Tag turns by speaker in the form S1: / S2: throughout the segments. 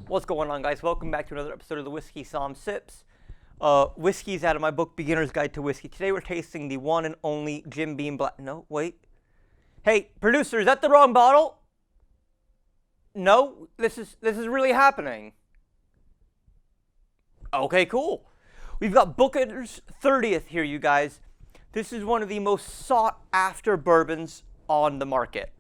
S1: What's going on, guys? Welcome back to another episode of the Whiskey Somm Sips. Whiskey's out of my book, Beginner's Guide to Whiskey. Today we're tasting the one and only Jim Beam Black. No, wait. Hey, producer, is that the wrong bottle? No, this is really happening. Okay, cool. We've got Booker's 30th here, you guys. This is one of the most sought-after bourbons on the market.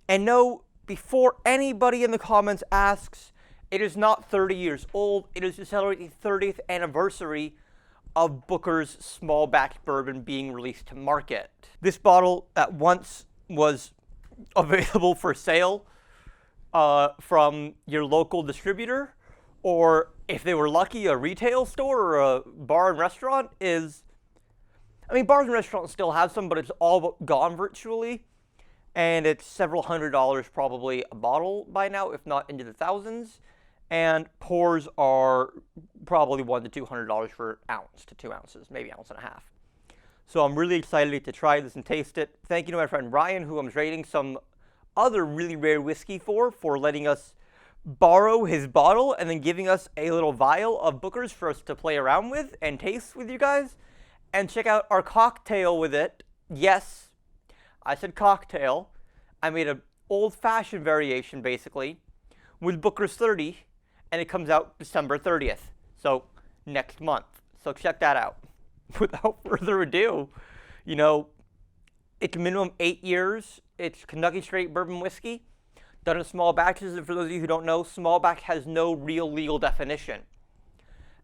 S1: And no, before anybody in the comments asks, it is not 30 years old. It is to celebrate the 30th anniversary of Booker's small batch bourbon being released to market. This bottle at once was available for sale from your local distributor, or if they were lucky, a retail store or a bar and restaurant is... I mean, bars and restaurants still have some, but it's all but gone virtually. And it's several $100s probably a bottle by now, if not into the thousands. And pours are probably $100 to $200 for ounce to 2 ounces, maybe ounce and a half. So I'm really excited to try this and taste it. Thank you to my friend Ryan, who I'm trading some other really rare whiskey for letting us borrow his bottle and then giving us a little vial of Booker's for us to play around with and taste with you guys. And check out our cocktail with it. Yes, I said cocktail. I made an old-fashioned variation, basically, with Booker's 30, and it comes out December 30th, so next month. So check that out. Without further ado, you know, it's minimum 8 years. It's Kentucky straight bourbon whiskey, done in small batches. And for those of you who don't know, small batch has no real legal definition.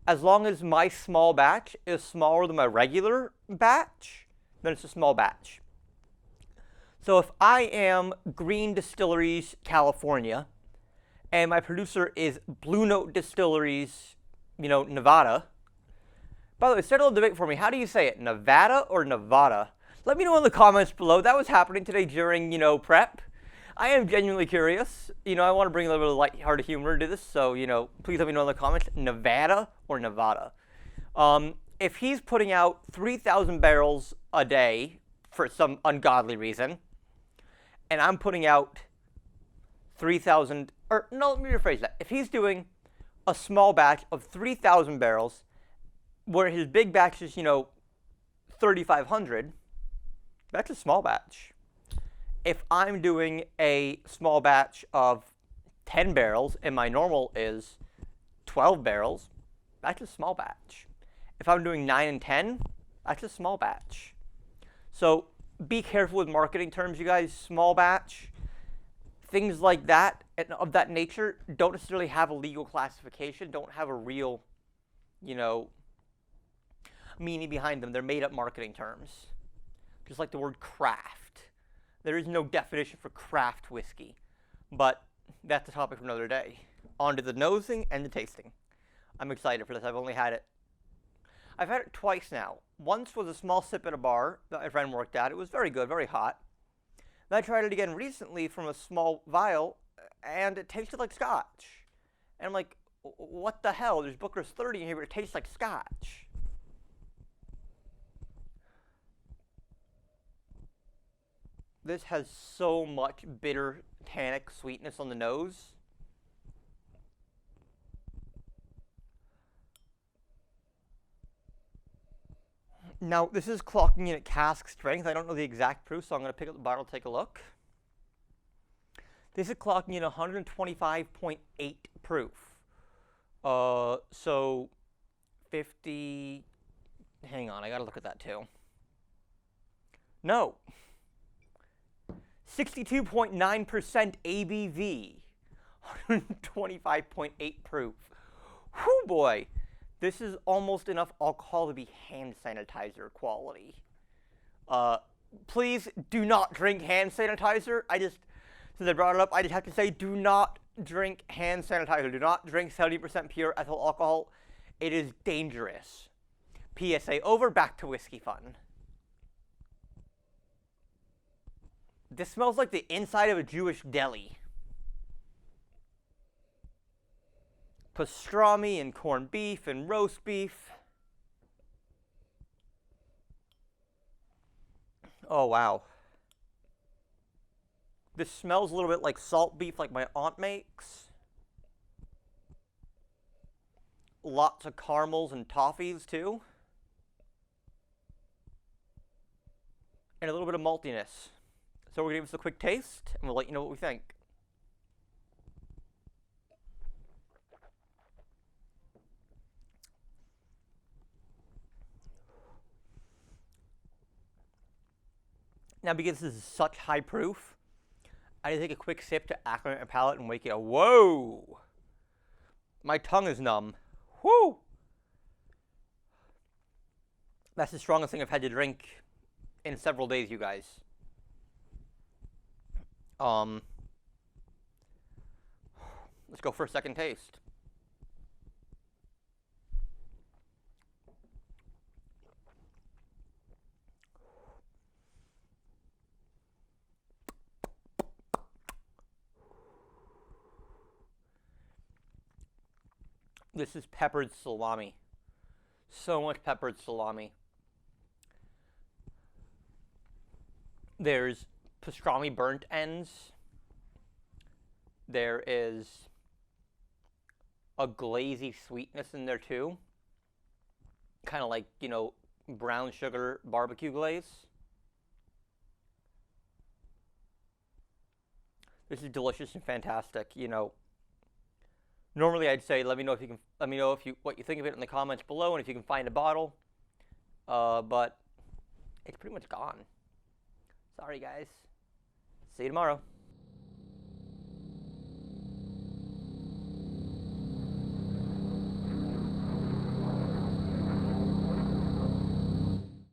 S1: As long as my small batch is smaller than my regular batch, then it's a small batch. So if I am Green Distilleries, California, and my producer is Blue Note Distilleries, Nevada. By the way, start a little debate for me. How do you say it, Nevada or Nevada? Let me know in the comments below. That was happening today during, prep. I am genuinely curious. I want to bring a little bit of lighthearted humor to this, so, please let me know in the comments, Nevada or Nevada. If he's putting out 3,000 barrels a day for some ungodly reason, and I'm putting out 3,000, or no, let me rephrase that. If he's doing a small batch of 3,000 barrels, where his big batch is, 3,500, that's a small batch. If I'm doing a small batch of 10 barrels and my normal is 12 barrels, that's a small batch. If I'm doing 9 and 10, that's a small batch. So be careful with marketing terms, you guys. Small batch, things like that, and of that nature, don't necessarily have a legal classification, don't have a real, meaning behind them. They're made up marketing terms. Just like the word craft. There is no definition for craft whiskey, but that's a topic for another day. On to the nosing and the tasting. I'm excited for this. I've had it twice now. Once was a small sip at a bar that my friend worked at. It was very good, very hot. Then I tried it again recently from a small vial, and it tasted like scotch. And I'm like, what the hell? There's Booker's 30 in here, but it tastes like scotch. This has so much bitter tannic sweetness on the nose. Now, this is clocking in at cask strength. I don't know the exact proof, so I'm going to pick up the bottle and take a look. This is clocking in 125.8 proof. So 50... Hang on, I got to look at that too. No. 62.9% ABV. 125.8 proof. Whew, boy. This is almost enough alcohol to be hand sanitizer quality. Please do not drink hand sanitizer. Since I brought it up, I just have to say, do not drink hand sanitizer. Do not drink 70% pure ethyl alcohol. It is dangerous. PSA over, back to whiskey fun. This smells like the inside of a Jewish deli. Pastrami and corned beef and roast beef. Oh, wow. This smells a little bit like salt beef like my aunt makes. lots of caramels and toffees too. And a little bit of maltiness. So we're going to give this a quick taste, and we'll let you know what we think. Now, because this is such high proof, I take a quick sip to acclimate my palate and wake it up. Whoa! My tongue is numb. Whoo! That's the strongest thing I've had to drink in several days, you guys. Let's go for a second taste. This is peppered salami. So much peppered salami. There's pastrami burnt ends. There is a glazy sweetness in there too. Kind of like, you know, brown sugar barbecue glaze. This is delicious and fantastic, you know. Normally I'd say let me know what you think of it in the comments below and if you can find a bottle. But it's pretty much gone. Sorry guys. See you tomorrow.